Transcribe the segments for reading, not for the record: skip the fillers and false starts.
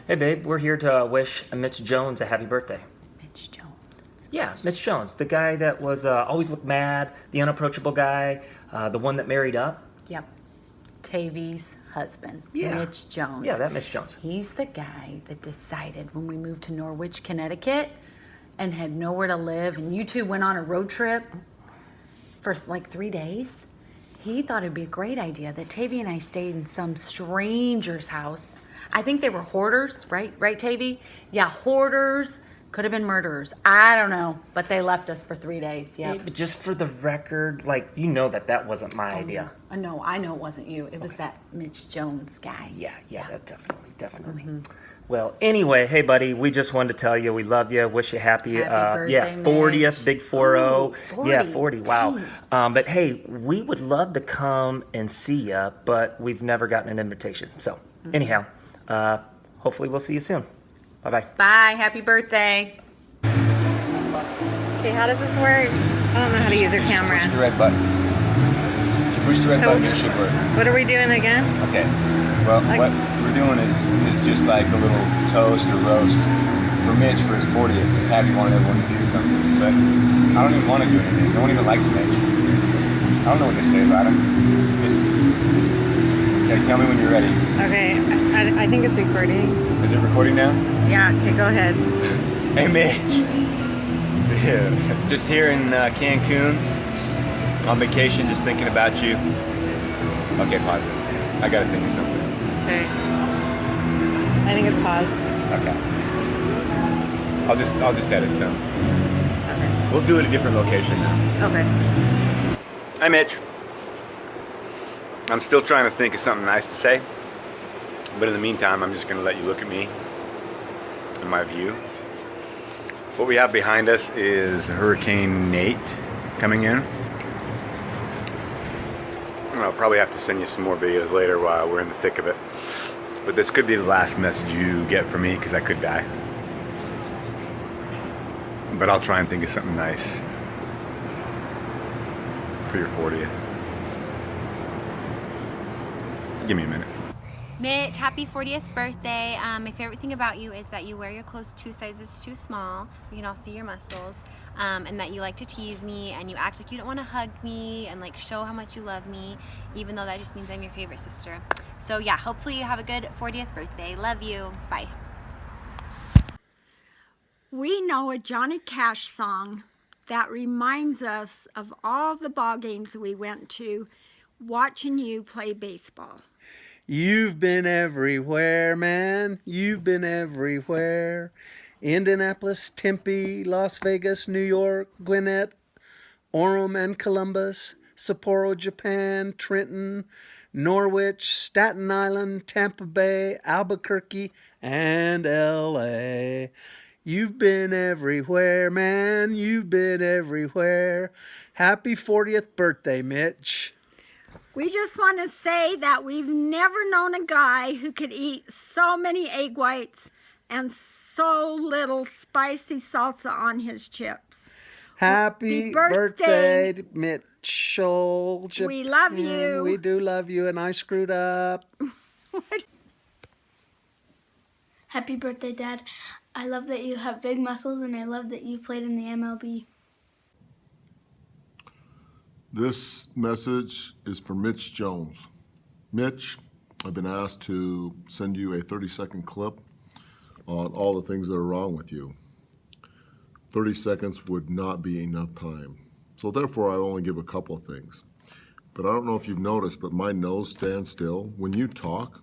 Hey babe, we're here to wish Mitch Jones a happy birthday. Mitch Jones. Yeah, Mitch Jones, the guy that was always looked mad, the unapproachable guy, the one that married up. Yep. Tavy's husband, Yeah. Mitch Jones. Yeah, that Mitch Jones. He's the guy that decided when we moved to Norwich, Connecticut, and had nowhere to live, and you two went on a road trip for like 3 days. He thought it'd be a great idea that Tavy and I stayed in some stranger's house. I think they were hoarders, right? Right, Tavy? Yeah, hoarders. Could have been murderers. I don't know. But they left us for 3 days. Yeah. Hey, but just for the record, like, you know that wasn't my idea. No, I know it wasn't you. It was that Mitch Jones guy. Yeah, that definitely. Well, anyway, hey buddy, we just wanted to tell you we love you, wish you happy birthday, 40th, Mitch. big 40. Ooh, 40. Yeah, 40, wow. But hey, we would love to come and see you, but we've never gotten an invitation. So, anyhow, hopefully we'll see you soon. Bye-bye. Bye. Happy birthday. Okay, how does this work? I don't know how to use your camera. Push the red button. If you push the red button, it should work. What are we doing again? Okay. Well, what we're doing is just like a little toast or roast for Mitch for his 40th. Tabby wanted everyone to do something, but I don't even want to do anything. No one even likes Mitch. I don't know what to say about him. Okay, tell me when you're ready. Okay, I think it's recording. Is it recording now? Yeah, okay, go ahead. Hey, Mitch. Yeah, just here in Cancun on vacation, just thinking about you. Okay, pause it. I gotta think of something. Okay. I think it's paused. Okay. I'll just edit some. Okay. We'll do it at a different location now. Okay. Hi, Mitch. I'm still trying to think of something nice to say, but in the meantime, I'm just gonna let you look at me and my view. What we have behind us is Hurricane Nate coming in. I'll probably have to send you some more videos later while we're in the thick of it. But this could be the last message you get from me because I could die. But I'll try and think of something nice for your 40th. Give me a minute. Mitch, happy 40th birthday. My favorite thing about you is that you wear your clothes 2 sizes too small. We can all see your muscles. And that you like to tease me and you act like you don't want to hug me and like show how much you love me, even though that just means I'm your favorite sister. So yeah, hopefully you have a good 40th birthday. Love you. Bye. We know a Johnny Cash song that reminds us of all the ball games we went to watching you play baseball. You've been everywhere, man. You've been everywhere. Indianapolis, Tempe, Las Vegas, New York, Gwinnett, Orem and Columbus, Sapporo, Japan, Trenton, Norwich, Staten Island, Tampa Bay, Albuquerque, and LA. You've been everywhere, man. You've been everywhere. Happy 40th birthday, Mitch. We just want to say that we've never known a guy who could eat so many egg whites and so little spicy salsa on his chips. Happy birthday, Mitchell. We love you. We do love you, and I screwed up. Happy birthday, Dad. I love that you have big muscles, and I love that you played in the MLB. This message is for Mitch Jones. Mitch, I've been asked to send you a 30-second clip on all the things that are wrong with you. 30 seconds would not be enough time. So therefore, I only give a couple of things. But I don't know if you've noticed, but my nose stands still. When you talk,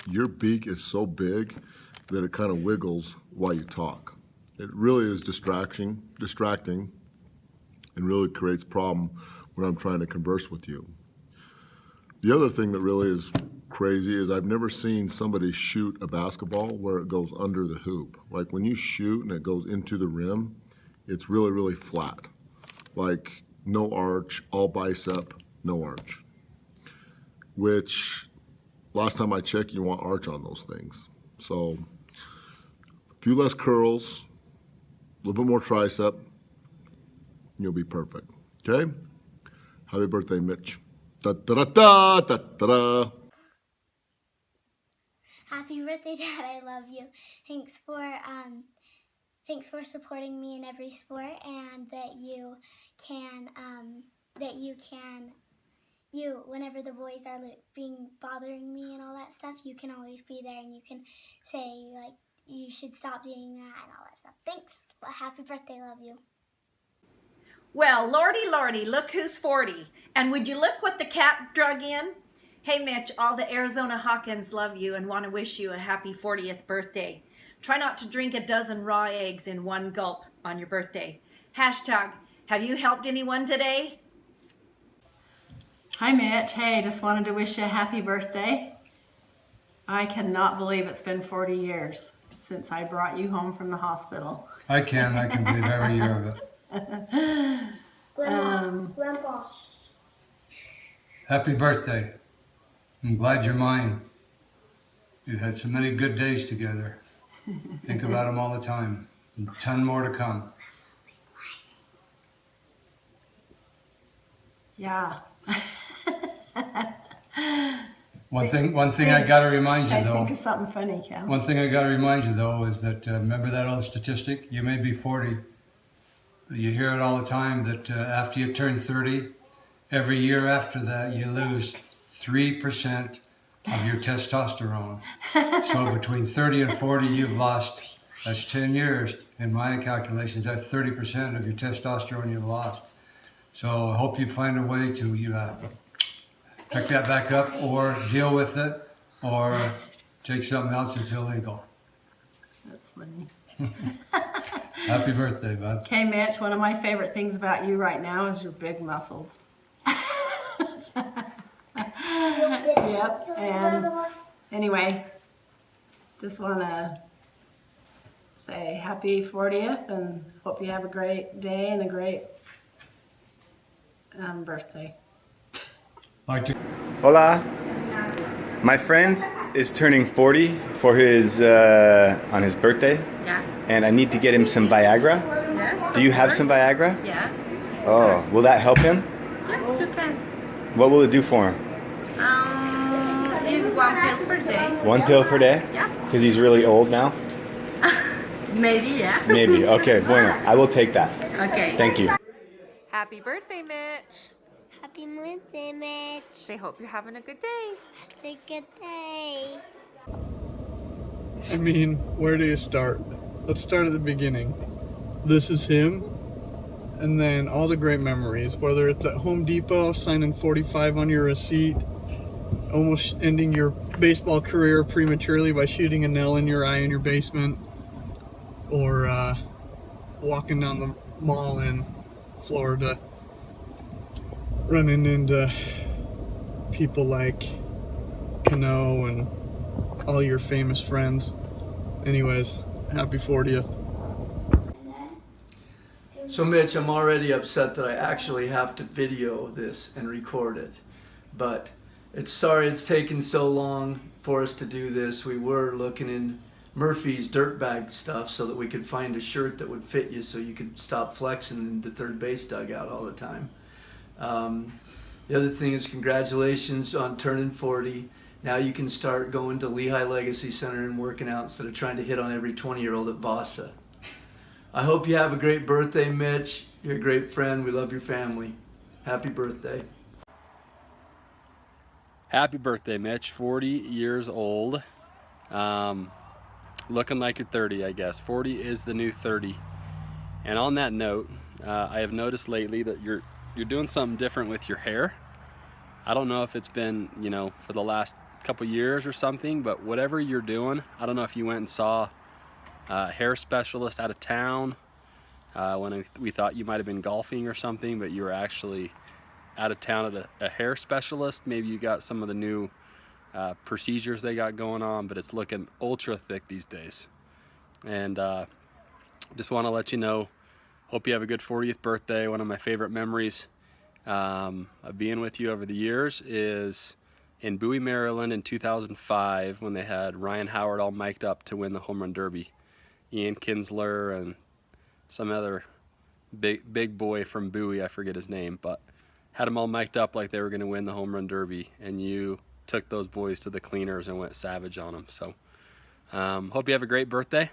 your beak is so big that it kind of wiggles while you talk. It really is distracting, and really creates problem when I'm trying to converse with you. The other thing that really is crazy is I've never seen somebody shoot a basketball where it goes under the hoop. Like when you shoot and it goes into the rim, it's really, really flat. Like no arch, all bicep, no arch. Which, last time I checked, you want arch on those things. So, a few less curls, a little bit more tricep, you'll be perfect. Okay? Happy birthday, Mitch. Da da da da da da da. Happy birthday, Dad. I love you. Thanks for supporting me in every sport, and that you can whenever the boys are bothering me and all that stuff, you can always be there and you can say like you should stop doing that and all that stuff. Thanks. Happy birthday. Love you. Well, lordy, lordy, look who's 40. And would you look what the cat drug in? Hey, Mitch, all the Arizona Hawkins love you and want to wish you a happy 40th birthday. Try not to drink a dozen raw eggs in one gulp on your birthday. Hashtag, have you helped anyone today? Hi, Mitch. Hey, just wanted to wish you a happy birthday. I cannot believe it's been 40 years since I brought you home from the hospital. I can believe every year of it. Grandpa. Happy birthday. I'm glad you're mine. You've had so many good days together. Think about them all the time. And a ton more to come. Yeah. One thing I gotta remind you I though. think of something funny, Cal. One thing I gotta remind you though is that remember that old statistic? You may be 40, but you hear it all the time that after you turn 30, every year after that you lose 3% of your testosterone. So between 30 and 40, you've lost. That's 10 years. In my calculations, that's 30% of your testosterone you've lost. So I hope you find a way to pick that back up or deal with it or take something else that's illegal. That's funny. Happy birthday, bud. Okay, Mitch, one of my favorite things about you right now is your big muscles. Yep, and anyway, just want to say happy 40th and hope you have a great day and a great birthday. Hola. My friend is turning 40 for his on his birthday. Yeah. And I need to get him some Viagra. Yes. Do you have some Viagra? Yes. Oh, will that help him? Yes, you can. What will it do for him? Is 1 pill per day. 1 pill per day? Yeah. Because he's really old now? Maybe, yeah. Maybe. Okay, bueno. I will take that. Okay. Thank you. Happy birthday, Mitch. Happy birthday, Mitch. I hope you're having a good day. It's a good day. I mean, where do you start? Let's start at the beginning. This is him, and then all the great memories, whether it's at Home Depot, signing 45 on your receipt, almost ending your baseball career prematurely by shooting a nail in your eye in your basement, or walking down the mall in Florida, running into people like Cano and all your famous friends. Anyways, happy 40th. So Mitch, I'm already upset that I actually have to video this and record it. But sorry it's taken so long for us to do this. We were looking in Murphy's dirtbag stuff so that we could find a shirt that would fit you so you could stop flexing in the third base dugout all the time. The other thing is congratulations on turning 40. Now you can start going to Lehigh Legacy Center and working out instead of trying to hit on every 20-year-old at Vasa. I hope you have a great birthday, Mitch. You're a great friend. We love your family. Happy birthday. Happy birthday, Mitch. 40 years old. Looking like you're 30, I guess. 40 is the new 30. And on that note, I have noticed lately that you're doing something different with your hair. I don't know if it's been, for the last couple years or something, but whatever you're doing, I don't know if you went and saw a hair specialist out of town when we thought you might have been golfing or something, but you were actually out of town at a hair specialist. Maybe you got some of the new procedures they got going on, but it's looking ultra thick these days. And just want to let you know, hope you have a good 40th birthday. One of my favorite memories of being with you over the years is in Bowie, Maryland in 2005 when they had Ryan Howard all mic'd up to win the home run derby. Ian Kinsler and some other big boy from Bowie, I forget his name, but had them all mic'd up like they were going to win the home run derby, and you took those boys to the cleaners and went savage on them. So hope you have a great birthday,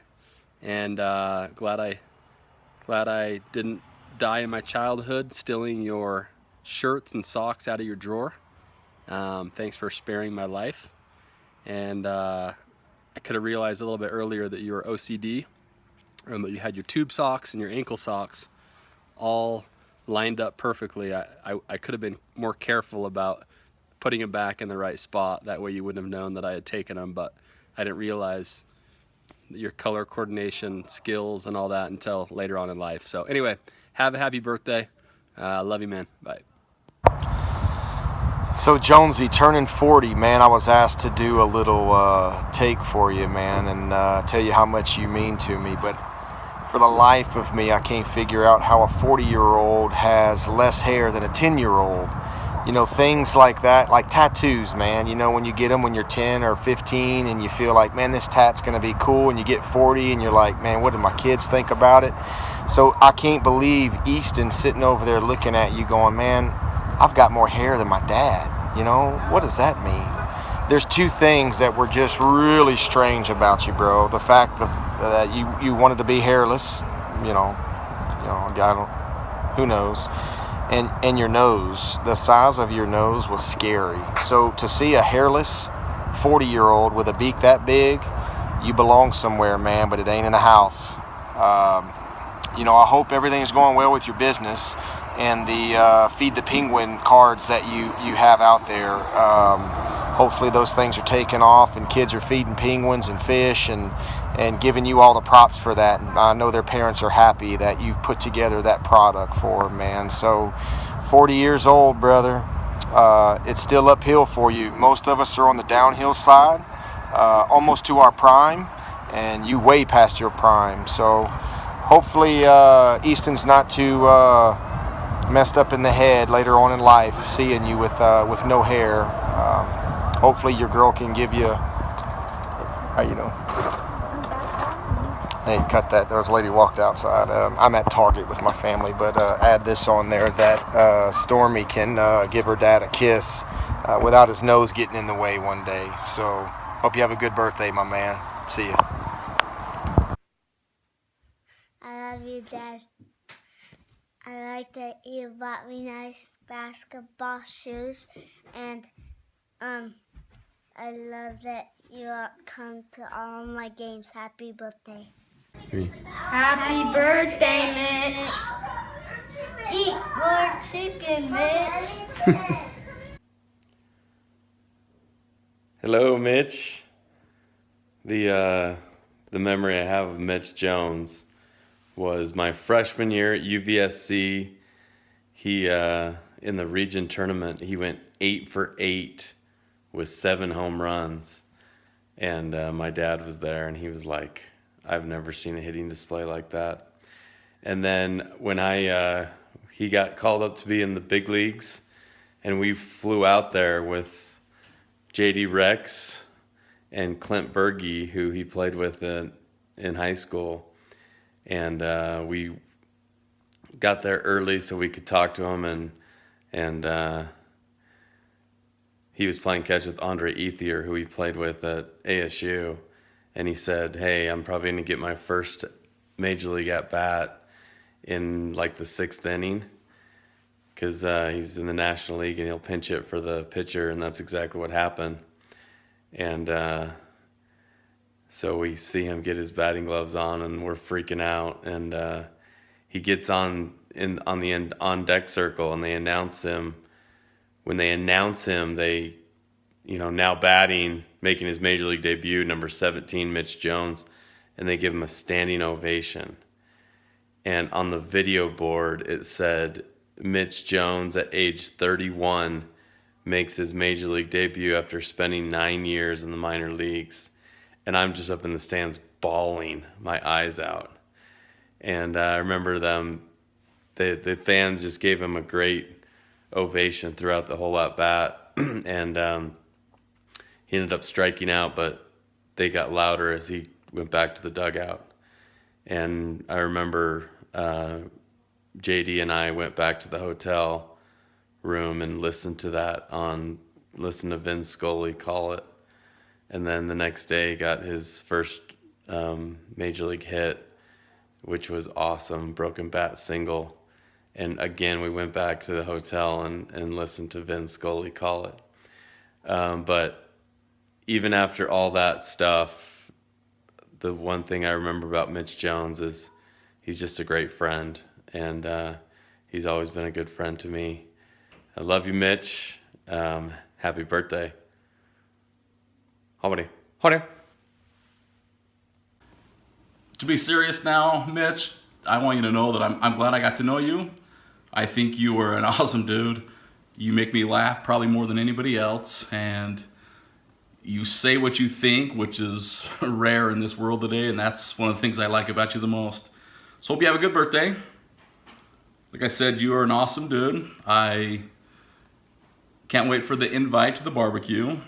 and glad I didn't die in my childhood stealing your shirts and socks out of your drawer. Thanks for sparing my life. And I could have realized a little bit earlier that you were OCD, and that you had your tube socks and your ankle socks all lined up perfectly. I could have been more careful about putting them back in the right spot. That way you wouldn't have known that I had taken them, but I didn't realize your color coordination skills and all that until later on in life. So anyway, have a happy birthday. Love you, man. Bye. So Jonesy, turning 40, man, I was asked to do a little take for you, man, and tell you how much you mean to me. But for the life of me, I can't figure out how a 40-year-old has less hair than a 10-year-old. You know, things like that, like tattoos, man. You know, when you get them when you're 10 or 15 and you feel like, man, this tat's going to be cool, and you get 40 and you're like, man, what do my kids think about it? So I can't believe Easton's sitting over there looking at you going, man, I've got more hair than my dad. You know, what does that mean? There's two things that were just really strange about you, bro. The fact that you wanted to be hairless, you know, who knows? And your nose, the size of your nose was scary. So to see a hairless 40-year-old with a beak that big, you belong somewhere, man, but it ain't in a house. You know, I hope everything's going well with your business and the Feed the Penguin cards that you have out there. Hopefully those things are taking off and kids are feeding penguins and fish and giving you all the props for that. And I know their parents are happy that you've put together that product for them, man. So 40 years old, brother, it's still uphill for you. Most of us are on the downhill side, almost to our prime, and you way past your prime. So hopefully Easton's not too messed up in the head later on in life, seeing you with no hair. Hopefully your girl can give you, how you know? Hey, cut that. There was a lady walked outside. I'm at Target with my family, but add this on there that Stormy can give her dad a kiss without his nose getting in the way one day. So hope you have a good birthday, my man. See ya. I love you, Dad. I like that you bought me nice basketball shoes, and I love that you come to all my games. Happy birthday. Happy birthday, Mitch. Eat more chicken, Mitch. Hello, Mitch. The memory I have of Mitch Jones was my freshman year at UVSC. He in the region tournament, he went 8 for 8 with 7 home runs, and my dad was there, and he was like, I've never seen a hitting display like that. And then when he got called up to be in the big leagues, and we flew out there with JD Rex and Clint Berge, who he played with in high school. And we got there early so we could talk to him, and he was playing catch with Andre Ethier, who he played with at ASU. And he said, hey, I'm probably going to get my first major league at-bat in like the 6th inning, because he's in the National League and he'll pinch hit for the pitcher, and that's exactly what happened. And so we see him get his batting gloves on, and we're freaking out. And he gets on the on-deck circle, and they announce him. When they announce him, they, now batting, making his major league debut, number 17, Mitch Jones, and they give him a standing ovation. And on the video board, it said, Mitch Jones at age 31 makes his major league debut after spending 9 years in the minor leagues. And I'm just up in the stands bawling my eyes out. And I remember the fans just gave him a great ovation throughout the whole at-bat. And he ended up striking out, but they got louder as he went back to the dugout. And I remember JD and I went back to the hotel room and listened to that on listened to Vin Scully call it. And then the next day got his first major league hit, which was awesome, broken bat single. And again, we went back to the hotel and listened to Vin Scully call it. But even after all that stuff, the one thing I remember about Mitch Jones is he's just a great friend, and he's always been a good friend to me. I love you, Mitch. Happy birthday. Howdy. To be serious now, Mitch, I want you to know that I'm glad I got to know you. I think you were an awesome dude. You make me laugh probably more than anybody else, and you say what you think, which is rare in this world today, and that's one of the things I like about you the most. So hope you have a good birthday. Like I said, you are an awesome dude. I can't wait for the invite to the barbecue.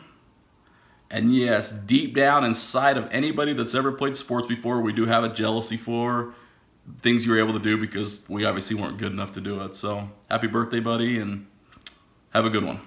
And yes, deep down inside of anybody that's ever played sports before, we do have a jealousy for things you were able to do because we obviously weren't good enough to do it. So happy birthday, buddy, and have a good one.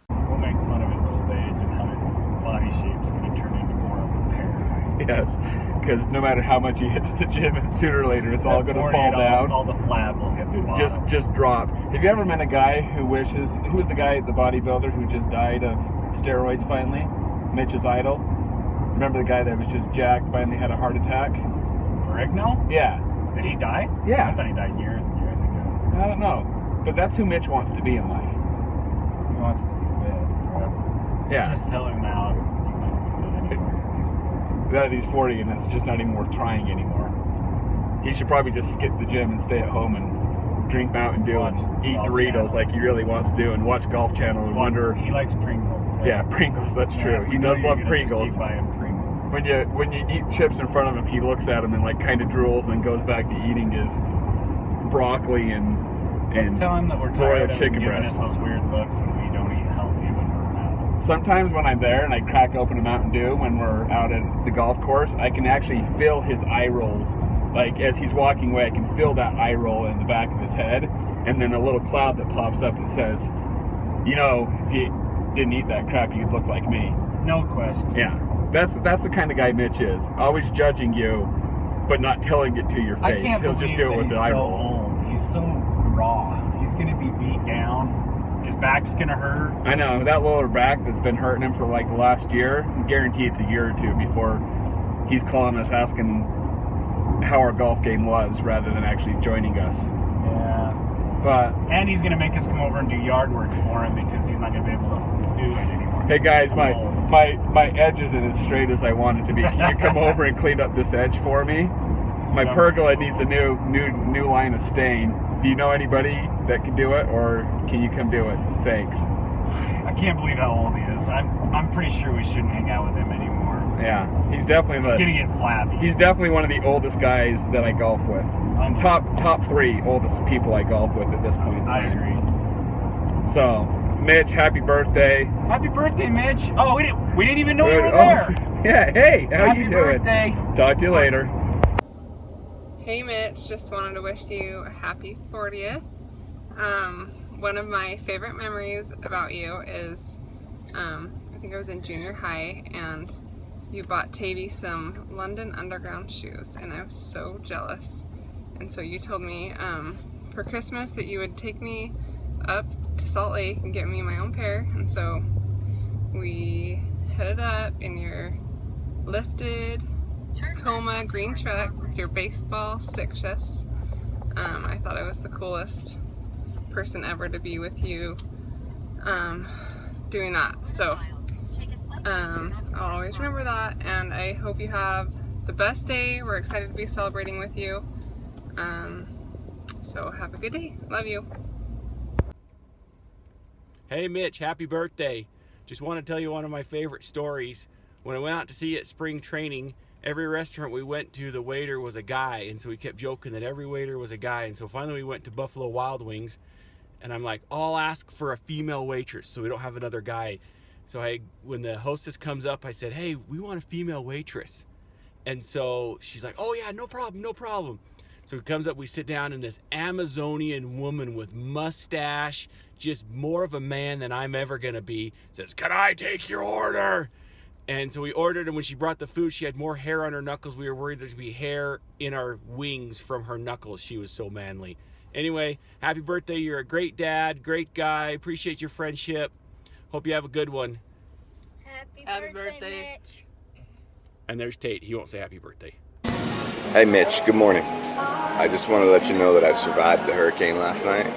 We'll make fun of his old age and how his body shape's going to turn into more of a pear. Yes, because no matter how much he hits the gym, and sooner or later it's all going to fall down. All the flab will hit the bottom. Just drop. Have you ever met a guy who wishes? Who was the guy, the bodybuilder who just died of steroids finally? Mitch's idol. Remember the guy that was just jacked, finally had a heart attack? Rigno? Yeah. Did he die? Yeah. I thought he died years and years ago. I don't know. But that's who Mitch wants to be in life. He wants to be fit forever. Yeah. Let's just tell him now he's not going to be fit anymore because he's 40. That he's 40 and it's just not even worth trying anymore. He should probably just skip the gym and stay at home and drink Mountain Dew and eat Doritos like he really wants to do and watch Golf Channel and wonder. He likes Pringles. So. Yeah, Pringles, that's true. He does love Pringles. Keep buying Pringles. When you eat chips in front of him, he looks at them and like kind of drools and then goes back to eating his broccoli and Let's tell him that we're tired of chicken giving breast. us those weird looks when we don't eat healthy when we're out. Sometimes when I'm there and I crack open a Mountain Dew when we're out at the golf course, I can actually feel his eye rolls. Like as he's walking away, I can feel that eye roll in the back of his head, and then a little cloud that pops up and says, "You know, if you didn't eat that crap, you'd look like me." No question. Yeah, that's the kind of guy Mitch is. Always judging you, but not telling it to your face. I can't He'll believe just do it that with the he's eye so rolls. old. He's so raw. He's going to be beat down. His back's going to hurt. I know, that lower back that's been hurting him for like the last year, I guarantee it's a year or two before he's calling us asking how our golf game was rather than actually joining us. Yeah. But and he's going to make us come over and do yard work for him because he's not going to be able to do it anymore. Hey guys, my edge isn't as straight as I want it to be. Can you come over and clean up this edge for me? My pergola needs a new line of stain. Do you know anybody that can do it, or can you come do it? Thanks. I can't believe how old he is. I'm pretty sure we shouldn't hang out with him anymore. Yeah, he's definitely He's gonna get flabby. He's definitely one of the oldest guys that I golf with. Top 3 oldest people I golf with at this point in time. I agree. So, Mitch, happy birthday! Happy birthday, Mitch! Oh, we didn't even know you were there. Yeah, hey, how Happy you doing? birthday. Talk to you later. Hey Mitch, just wanted to wish you a happy 40th. One of my favorite memories about you is, I think I was in junior high and you bought Tavy some London Underground shoes and I was so jealous. And so you told me for Christmas that you would take me up to Salt Lake and get me my own pair. And so we headed up in your lifted Tacoma green truck with your baseball stick shifts. I thought I was the coolest person ever to be with you doing that. So I'll always remember that, and I hope you have the best day. We're excited to be celebrating with you. So have a good day. Love you. Hey Mitch, happy birthday. Just want to tell you one of my favorite stories. When I went out to see you at spring training, every restaurant we went to, the waiter was a guy, and so we kept joking that every waiter was a guy. And so finally we went to Buffalo Wild Wings, and I'm like, I'll ask for a female waitress so we don't have another guy. So when the hostess comes up, I said, hey, we want a female waitress. And so she's like, oh yeah, no problem, no problem. So he comes up, we sit down, and this Amazonian woman with mustache, just more of a man than I'm ever gonna be, says, "Can I take your order?" And so we ordered, and when she brought the food, she had more hair on her knuckles. We were worried there's gonna be hair in our wings from her knuckles. She was so manly. Anyway, happy birthday. You're a great dad, great guy. Appreciate your friendship. Hope you have a good one. Happy birthday, Mitch. And there's Tate. He won't say happy birthday. Hey Mitch, good morning. I just want to let you know that I survived the hurricane last night.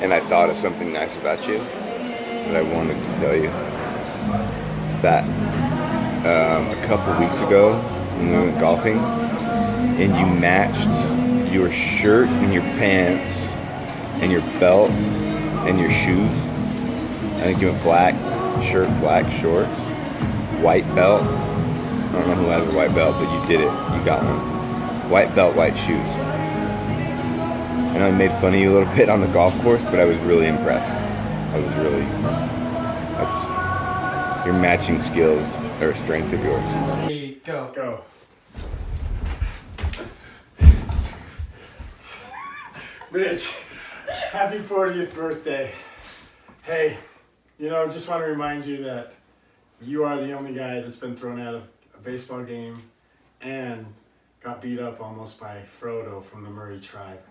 And I thought of something nice about you that I wanted to tell you. That a couple weeks ago when we went golfing and you matched your shirt and your pants and your belt and your shoes. I think you went black shirt, black shorts, white belt. I don't know who has a white belt, but you did it. You got one. White belt, white shoes. I know I made fun of you a little bit on the golf course, but I was really impressed. Your matching skills are a strength of yours. Hey, go. Mitch, happy 40th birthday. Hey, just want to remind you that you are the only guy that's been thrown out of a baseball game and got beat up almost by Frodo from the Murray tribe.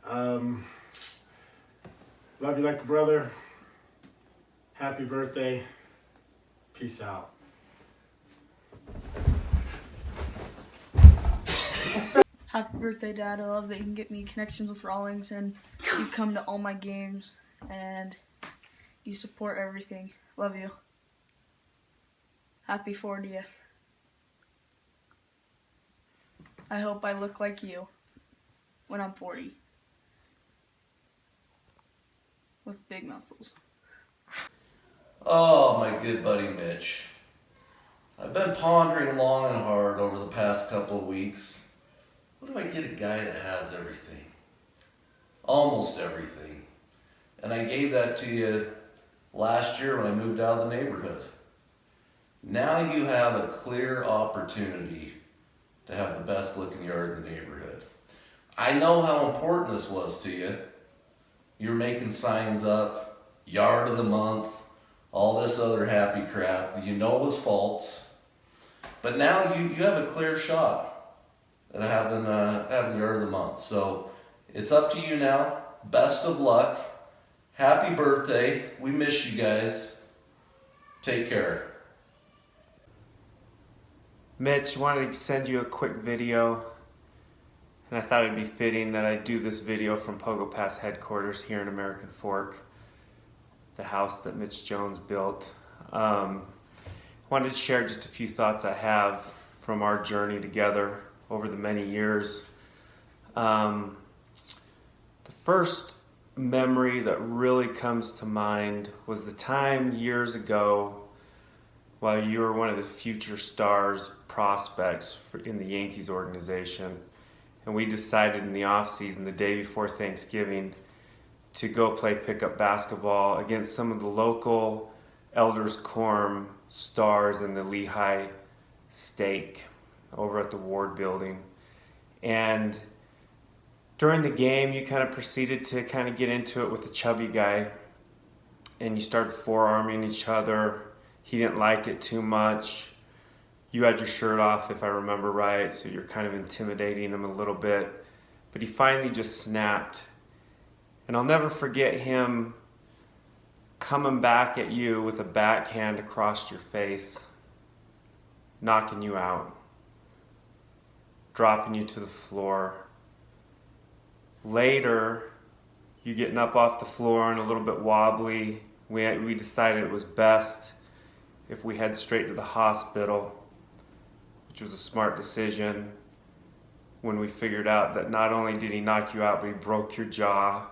Love you like a brother. Happy birthday. Peace out. Happy birthday, Dad. I love that you can get me connections with Rawlings and you come to all my games and you support everything. Love you. Happy 40th. I hope I look like you when I'm 40. With big muscles. Oh, my good buddy Mitch. I've been pondering long and hard over the past couple of weeks. What do I get a guy that has everything? Almost everything. And I gave that to you last year when I moved out of the neighborhood. Now you have a clear opportunity to have the best looking yard in the neighborhood. I know how important this was to you. You're making signs up, yard of the month, all this other happy crap that you know was false. But now you have a clear shot at having yard of the month. So it's up to you now. Best of luck. Happy birthday. We miss you guys. Take care. Mitch, wanted to send you a quick video, and I thought it'd be fitting that I do this video from Pogo Pass headquarters here in American Fork, the house that Mitch Jones built. Wanted to share just a few thoughts I have from our journey together over the many years. The first memory that really comes to mind was the time years ago while you were one of the future stars prospects in the Yankees organization, and we decided in the off season, the day before Thanksgiving, to go play pickup basketball against some of the local Elders Quorum stars in the Lehigh Stake over at the Ward building. And during the game, you kind of proceeded to kind of get into it with the chubby guy, and you started forearming each other. He didn't like it too much. You had your shirt off, if I remember right, so you're kind of intimidating him a little bit. But he finally just snapped. And I'll never forget him coming back at you with a backhand across your face, knocking you out, dropping you to the floor. Later, you getting up off the floor and a little bit wobbly. We decided it was best if we head straight to the hospital, which was a smart decision when we figured out that not only did he knock you out, but he broke your jaw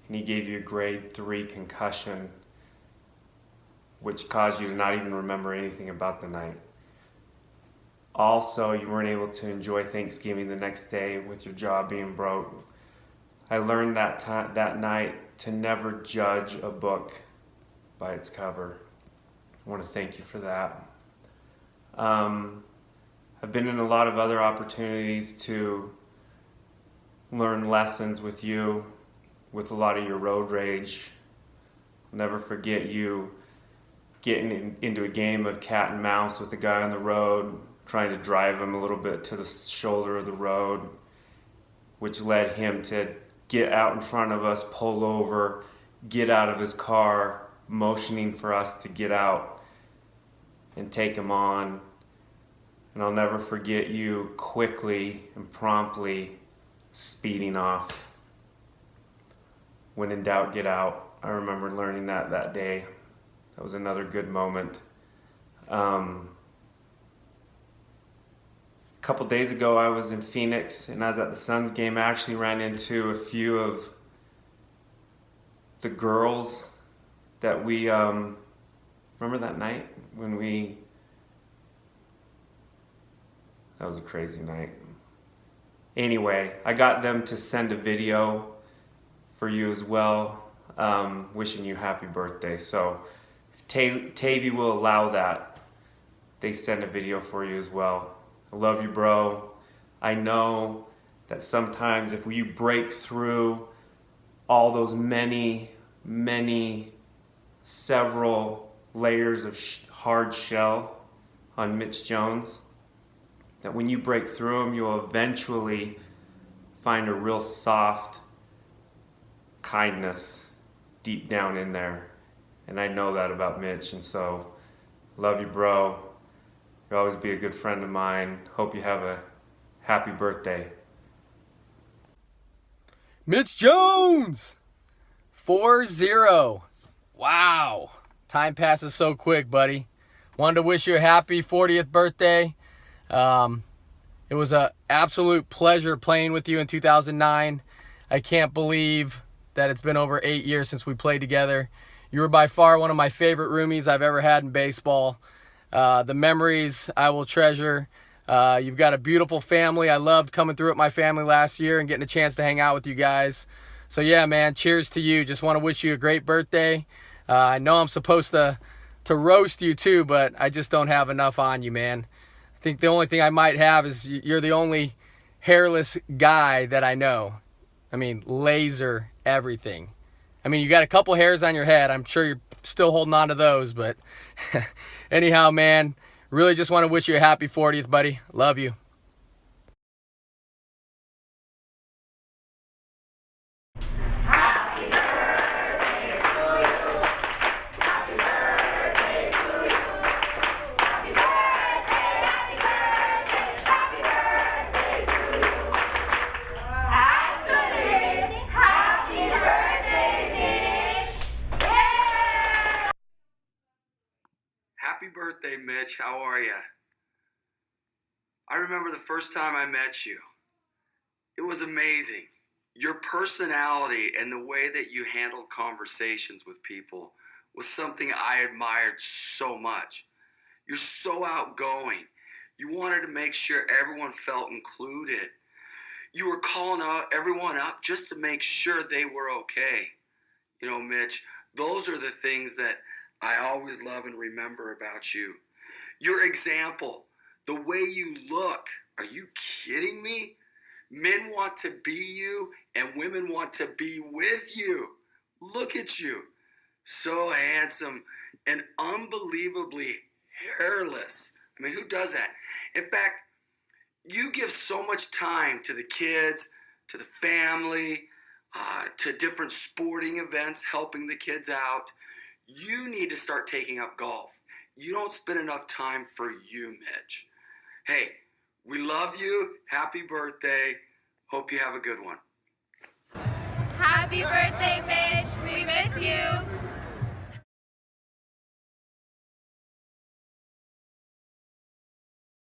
and he gave you a grade 3 concussion, which caused you to not even remember anything about the night. Also, you weren't able to enjoy Thanksgiving the next day with your jaw being broke. I learned that night to never judge a book by its cover. I want to thank you for that. I I've been in a lot of other opportunities to learn lessons with you, with a lot of your road rage. I'll never forget you getting into a game of cat and mouse with a guy on the road, trying to drive him a little bit to the shoulder of the road, which led him to get out in front of us, pull over, get out of his car, motioning for us to get out and take him on. And I'll never forget you quickly and promptly speeding off. When in doubt, get out. I remember learning that day. That was another good moment. A couple days ago, I was in Phoenix, and I was at the Suns game. I actually ran into a few of the girls that we, remember that night when that was a crazy night. Anyway, I got them to send a video for you as well, wishing you happy birthday. So if Tavy will allow that, they send a video for you as well. I love you, bro. I know that sometimes if you break through all those several layers of hard shell on Mitch Jones, that when you break through them, you'll eventually find a real soft kindness deep down in there. And I know that about Mitch, and so love you, bro. You'll always be a good friend of mine. Hope you have a happy birthday. Mitch Jones! 4-0. Wow. Time passes so quick, buddy. Wanted to wish you a happy 40th birthday. It was an absolute pleasure playing with you in 2009. I can't believe that it's been over 8 years since we played together. You were by far one of my favorite roomies I've ever had in baseball. The memories I will treasure. You've got a beautiful family. I loved coming through with my family last year and getting a chance to hang out with you guys. So yeah, man, cheers to you. Just want to wish you a great birthday. I know I'm supposed to roast you too, but I just don't have enough on you, man. I think the only thing I might have is you're the only hairless guy that I know. I mean, laser everything. I mean, you got a couple hairs on your head. I'm sure you're still holding on to those, but anyhow, man, really just want to wish you a happy 40th, buddy. Love you. Happy birthday, Mitch. How are you? I remember the first time I met you. It was amazing. Your personality and the way that you handled conversations with people was something I admired so much. You're so outgoing. You wanted to make sure everyone felt included. You were calling everyone up just to make sure they were okay. You know, Mitch, those are the things that I always love and remember about you. Your example, the way you look. Are you kidding me? Men want to be you and women want to be with you. Look at you. So handsome and unbelievably hairless. I mean, who does that? In fact, you give so much time to the kids, to the family, to different sporting events, helping the kids out. You need to start taking up golf. You don't spend enough time for you, Mitch. Hey, we love you. Happy birthday. Hope you have a good one. Happy birthday, Mitch. We miss you.